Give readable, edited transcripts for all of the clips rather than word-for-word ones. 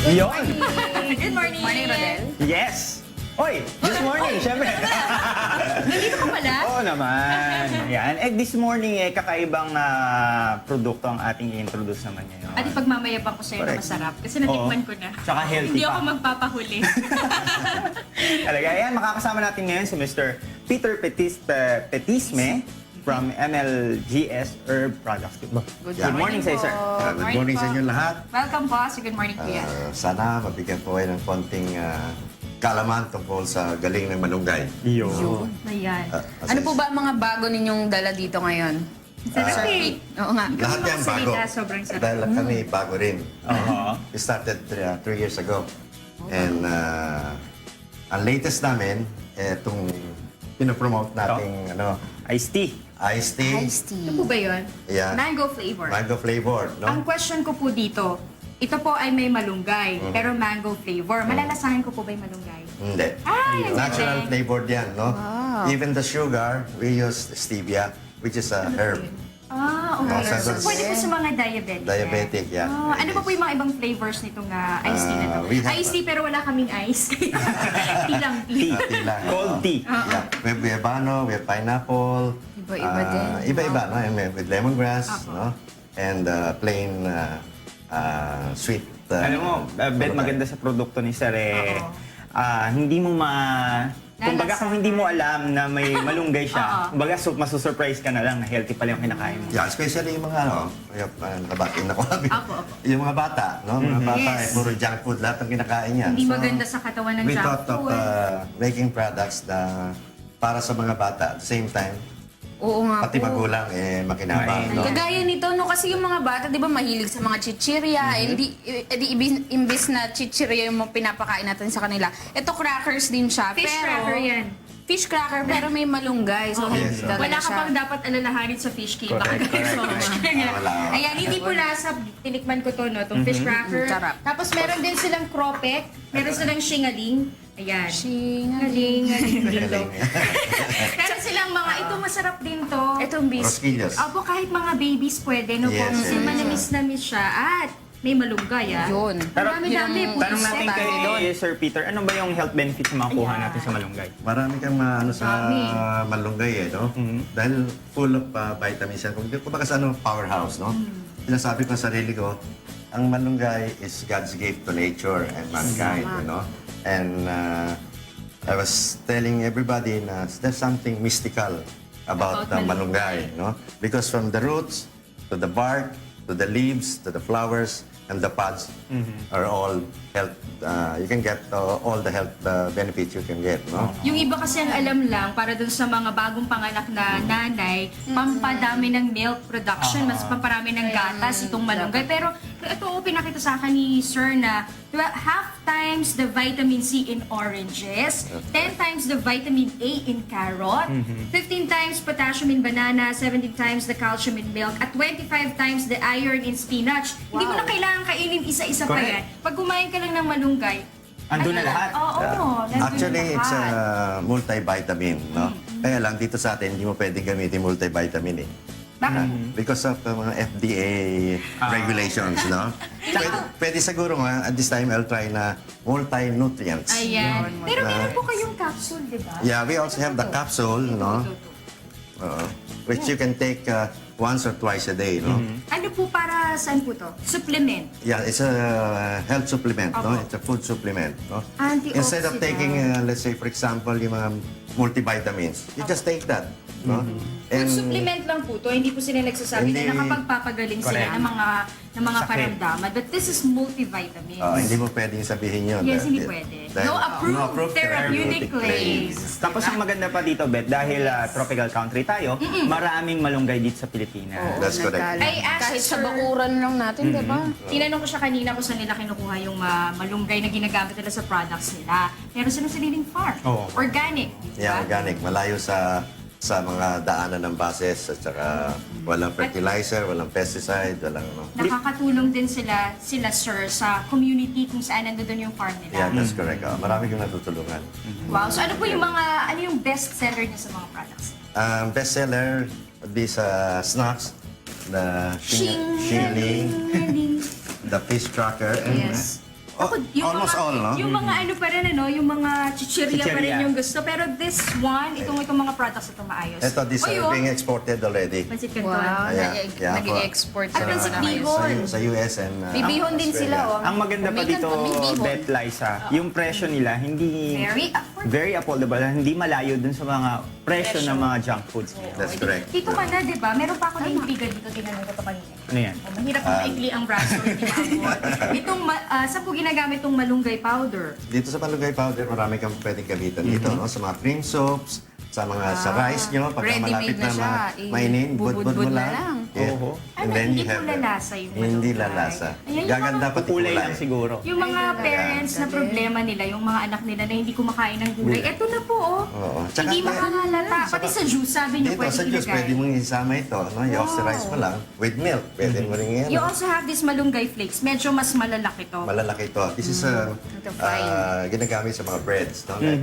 Yun! Good morning. Morning, Rodel. Yes! Oy, this morning, syempre. Nandito ka pala? Oo naman. Yan. This morning, kakaibang produkto ang ating i-introduce naman ngayon. At ipagmamayabang ko sa'yo na Correct. masarap. Kasi natikman ko na. Tsaka healthy Hindi pa. ako magpapahuli. Talaga. Ayan, makakasama natin ngayon si Mr. Peter Petisme from MLGS Herb Products. Good morning po. sa'yo, sir. Good morning sa inyo lahat. Welcome po. So good morning, Kuya. Sana mabigyan po kayo ng konting kalaman tungkol sa galing ng malunggay. Yun. Ayan. Ano po ba ang mga bago ninyong dala dito ngayon? Sarap eh. Oo nga. Lahat yan bago. Salita, sobrang sarap. Dahil kami bago rin. Oo. We started 3 years ago. And ang latest namin, itong pinopromote nating Iced tea. iced tea. Iced tea. Ano po ba yun? Yeah. Mango flavor. Mango flavor. Ang No? question ko po dito, ito po ay may malunggay, pero mango flavor. Malalasahan ko po ba yung malunggay? Hindi. Ay, ang Natural galing. flavored yan. No? Wow. Even the sugar, we use stevia, which is a herb. Ah, okay. Oh, So, so- pwede po sa mga diabetic. Diabetic, yeah. Oh, ano pa po yung mga ibang flavors nitong iced tea na to? We have- Iced tea pero wala kaming ice. Tea lang, tea. Tea lang. Cold tea. Yeah. We have ano, we have pineapple. Iba-iba din. Iba-iba, no? And with lemongrass, Apo. no? And plain sweet. Alam mo, Bet, maganda sa produkto ni Sir hindi mo kumbaga kung hindi mo alam na may malunggay siya, Oo. kumbaga masusurprise ka na lang na healthy pala yung kinakain mo. Yeah, especially yung mga, nabatiin ako. Apo, apo. Yung mga bata, no? Mga bata, Yes. puro junk food, lahat ng kinakain yan. Hindi maganda sa katawan ng we junk thought of food. making products na para sa mga bata. At the same time, Oo nga pati po. magulang, makinabang, no? Kagaya nito, no, kasi yung mga bata, di ba, mahilig sa mga chichirya, imbis na chichirya yung mga pinapakain natin sa kanila. Ito, crackers din siya. Fish pero, cracker yan. Fish cracker, pero may malunggay. So, Yes, hindi talaga Wala ka siya. pang dapat alalahanin sa fish cake. Baka Correct, guys, correct, Wala. Ayan, hindi po lasa. Tinikman ko to, no? Itong fish cracker. Sarap. Tapos meron din silang cropek. Meron silang shingaling. Ayan. Shingaling. Galing. Meron silang mga, ito masarap din to. Itong bis. Rosquillas. Opo, kahit mga babies pwede, no? Yes, Kung yes, yes. manamis-namis siya. At may malunggay, ah. Yun. Pero Ang dami-dami. yun ang- Tanong putis natin set. kay Sir Peter, ano ba yung health benefits na makukuha natin sa malunggay? Marami kang sa Dami. malunggay, no? Dahil full of vitamins yan. Kumbaga sa powerhouse, no? Sinasabi ko sa sarili ko, ang malunggay is God's gift to nature and mankind, you know? And I was telling everybody na there's something mystical about the malunggay, no? Because from the roots to the bark to the leaves to the flowers and the pods are all health. You can get all the health benefits you can get, no? Yung iba kasi ang alam lang, para dun sa mga bagong panganak na nanay, pampadami ng milk production, mas pamparami ng gatas itong malunggay. Pero ito pinakita sa akin ni Sir na diba, half times the vitamin C in oranges, 10 times the vitamin A in carrot, 15 times potassium in banana, 17 times the calcium in milk, at 25 times the iron in spinach. Hindi mo na kailangan kainin isa-isa pa Correct. yan. Pag kumain ka lang ng malunggay, Andun na lahat. Oo, nandun Actually, na it's lahat. a multivitamin, no? Kaya lang dito sa atin, hindi mo pwedeng gamitin multivitamin, eh. Bakit? Because of mga FDA regulations, no? Pwede siguro nga, at this time, I'll try na multi-nutrients. Ayan. Pero meron po kayong capsule, di ba? Yeah, we also have the capsule, no? Which you can take once or twice a day, no? Ano po para saan po to? Supplement. Yeah, it's a health supplement, no? Opo. It's a food supplement, no? Antioxidant. Instead of taking, let's say, for example, yung mga multivitamins, you just take that, no? Food supplement lang po to. Hindi po sila nagsasabi Hindi- na nakapagpapagaling sila Correct. ng mga Sakit. karamdaman. But this is multivitamin. Hindi mo pwedeng sabihin yun. Yes, hindi Dahil- pwede. dahil- No approved, No approved therapeutic claims. Tapos ang maganda pa dito, Bet, dahil tropical country tayo, maraming malunggay dito sa Pilipinas. That's correct. I asked Kahit sa Sir- bakuran lang natin, di ba? Tinanong ko siya kanina kung saan nila kinukuha yung malunggay na ginagamit nila sa products nila. Meron silang sariling farm. Oo. Organic. di Yeah, ba? organic. Malayo sa mga daanan ng buses at saka walang fertilizer, walang pesticide, walang ano. Nakakatulong din sila Sir, sa community kung saan nandoon yung farm nila. Yeah, that's correct. Marami kang natutulungan. Wow. So ano po yung ano yung best seller niya sa mga products? Bestseller would be sa snacks, the shilling, the fish cracker, and Yes. Ako, Almost all, no? Yung mga ano pa rin, ano, yung mga chichirya pa rin Chichirya. yung gusto. Pero this one, itong mga products ito maayos. Ito, these O, are yun, being exported already. Pansit Canton. Wow, Ayan. Yeah, nag-i-export At sila pansit na ngayon. bihon. Sa US and Bibihon din sila, oh. Ang maganda pa May dito, bihon. Bet Liza, yung presyo nila hindi Very affordable. very affordable, hindi malayo dun sa mga presyo ng mga junk foods. That's correct. Dito ka na, di ba? Meron pa ako na-intriga dito. Tingnan mo ko ito kanina. Ano yan? Oh, mahirap ang maikli ang braso. Hindi maabot. Itong, saan po ginagamit itong malunggay powder? Dito sa malunggay powder, marami kang pwedeng gamitan dito, no? Sa mga cream soaps, sa mga sa rice nyo, pagka ready-made malapit na na siya. mainin, budbud mo Bubudbud na lang. lang. Yeah. Oo. And Ano, then hindi you have po lalasa yung Hindi malunggay. lalasa. Ayan, yung Gaganda mga pati Kulay kulay. lang siguro. Yung mga parents na problema nila, yung mga anak nila na hindi kumakain ng gulay, eto na po, oh. Oo. Tsaka Hindi may- makakalata. Pati sa juice, sabi niyo Dito pwede sa juice, ilagay. pwede mong isama ito, no? I-oxterize mo lang with milk. Pwede mo rin yan. You also have this malunggay flakes. Medyo mas malalaki to. Malalaki ito. This is Ito fine. ginagamit sa mga breads. No? Like,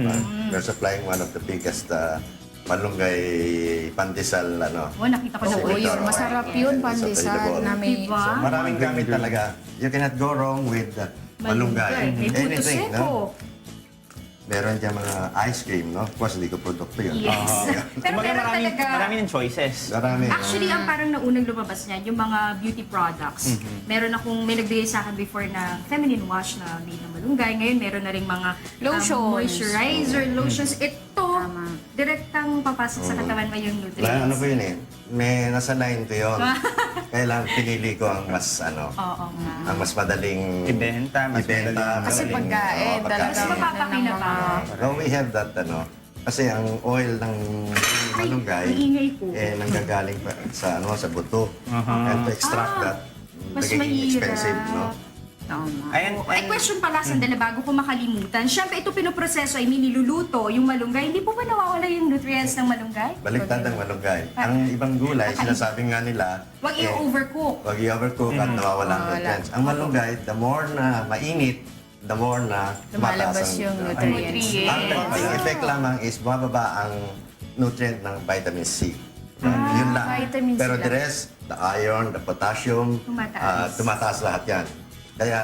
we're supplying one of the biggest malunggay pandesal, ano. Oh, nakita ko na Oo, po yun. Masarap yun, pandesal na may... Diba? So, maraming gamit talaga. You cannot go wrong with malunggay. May puto Anything, seko. no? Meron dyan mga ice cream, no? Of course, hindi ko produkto yun. Yes. Pero Kumbaga meron marami, talaga. marami ng choices. Marami. Actually, ang parang naunang lumabas niyan, yung mga beauty products. Meron akong, may nagbigay sa akin before na feminine wash na made ng malunggay. Ngayon, meron na rin mga Lotions. moisturizer, lotions. Ito, Tama. direktang papasok sa katawan mo yung Na, nutrients. ano ko yun eh. May nasa line ko yun. Kailangan pinili ko ang mas, Oo nga. ang mas madaling Ibenta, mas madaling- Kasi madaling, pagkain, oo, talaga. Mas mapapakina pa. No, we have that, kasi ang oil ng malunggay, ang ingay po. nanggagaling pa sa, sa buto. And to extract that, Mas nagiging expensive, no? mahirap. Tama. Ayan, Ay, question pala, sandali bago ko makalimutan. Siyempre, ito pinoproseso ay niluluto, yung malunggay. Hindi po ba nawawala yung nutrients ng malunggay? Baliktad ang malunggay. Ang ibang gulay, sinasabi nga nila, Huwag i-overcook. Wag i-overcook at nawawala ang nutrients. Ang malunggay, the more na mainit, the more na Lumalabas tumataas yung ang nutrients. Ang konting effect lamang is bababa ang nutrient ng vitamin C. Yun lang. vitamin C Pero the lang. rest, the iron, the potassium, Tumataas. tumataas lahat yan. Kaya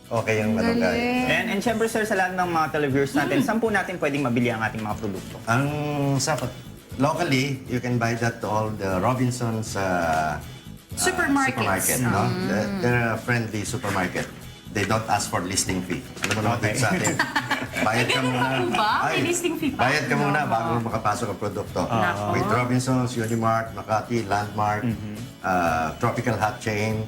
okay yung malunggay. And syempre sir, sa lahat ng mga televiewers natin, saan po natin pwedeng mabili ang ating mga produkto? Ang sa locally, you can buy that to all the Robinsons Supermarkets. no? They're a friendly supermarket. They don't ask for listing fee. Alam mo naman Okay. dito sa atin. Bayad ka Ganun muna. pa po ba? May Ay, listing fee pa? Bayad ka muna bago makapasok ang produkto. With Robinsons, Unimart, Makati, Landmark, Tropical Hot Chain,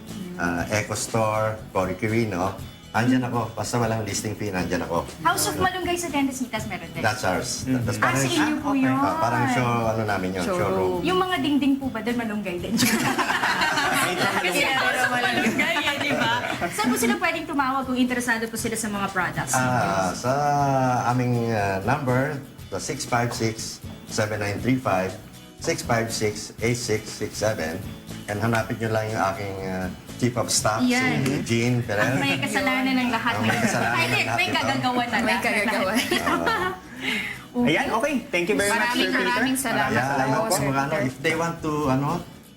Eco Store, Cory Quirino. Andyan ako. Basta walang listing fee, nandyan ako. House of Malunggay sa Dentasitas meron din. That's ours. That's Ah, sa inyo po yun. parang show, ano namin yun, showroom. Yung mga dingding po ba doon, malunggay din? Kasi House of Malunggay, di ba? Saan po sila pwedeng tumawag kung interesado po sila sa mga products? Sa aming number, the 656-7935, 656-8667, and hanapin nyo lang yung aking Chief of Staff, Yan. si Jean Perel. May kasalanan ng lahat. May kasalanan Ay, ng lahat may ito. kagagawa na. May lahat. kagagawa. Ayan, okay. Thank you very much, Sir Maraming Peter. salamat Yeah, po, po, Sir mga Peter. if they want to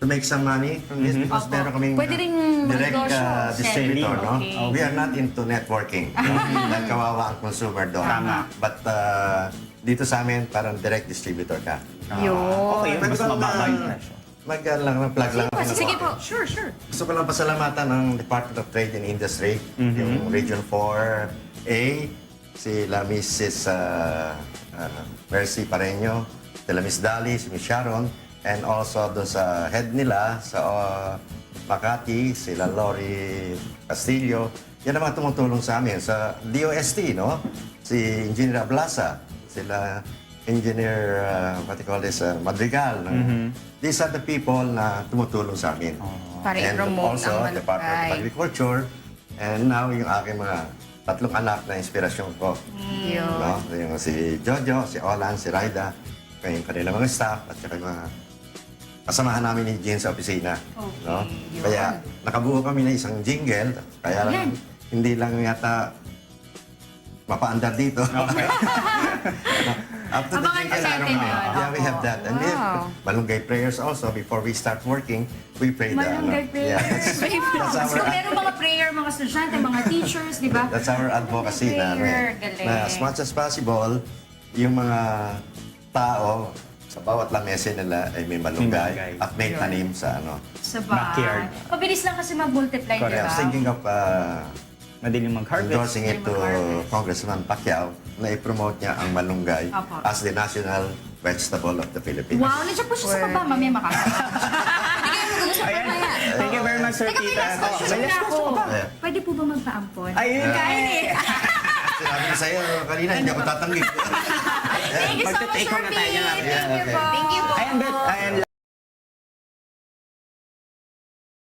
make some money from this, because meron kaming Pwede rin direct magnegosyo. distributor, no? Okay. We are not into networking. Dahil kawawa ang consumer doon. Tama. But dito sa amin, parang direct distributor ka. Okay, mas Pwede ko mababa na- yung presyo. Plug lang ako. Sige po. Sure, sure. Gusto ko lang pasalamatan ng Department of Trade and Industry, yung Region 4A, sila Mrs. Mercy Pareño, sila Miss Dali, si Miss Sharon, and also doon sa head nila sa Makati, sila Lori Castillo. Yan naman tumutulong sa amin. Sa DOST, no? Si Engineer Ablasa, sila Engineer, what you call this, Madrigal. No? These are the people na tumutulong sa amin. Para And i-promote also, ang Department of malunggay. Agriculture. And now, yung aking mga tatlong anak na inspirasyon ko. Yun. No? Yung si Jojo, si Olan, si Raida, yung kanila mga staff, at saka yung mga kasamahan namin ni Jean sa opisina. No? yun. Kaya nakabuo kami ng isang jingle. Kaya lang, hindi lang yata mapaandar dito. Up to the Abangan jingle pa natin aroma. yun. Yeah, we have that. And we have Wow. malunggay prayers also. Before we start working, we pray the... Malunggay prayer. Yeah, that's So, our... meron mga prayer, mga estudyante, mga teachers, di ba? That's our advocacy Prayer, namin. galing. Na as much as possible, yung mga tao sa bawat lamesa nila ay may malunggay malunggay. at may tanim sa ano. Sa Backyard. bahay. Mabilis lang kasi mag-multiply, di I was ba? thinking of Madaling mag-harvest. endorsing it to Congressman Pacquiao na i-promote niya ang malunggay Apo. as the national vegetable of the Philippines. Wow, nandiyan po siya sa baba. Mamaya makakasama. Ayan. Thank you very much, Sir Teka, may Tita. last question May na last ako. question ka ba? Yeah. Pwede po ba magpaampon? Ayun. Kain eh. Sinabi ko sa'yo kanina, hindi ako tatanggig. Thank you so much, Magte-take home Sir na tayo. Pete. Yeah, Thank you okay. po. Thank you po. Ayan, Beth. Ayan,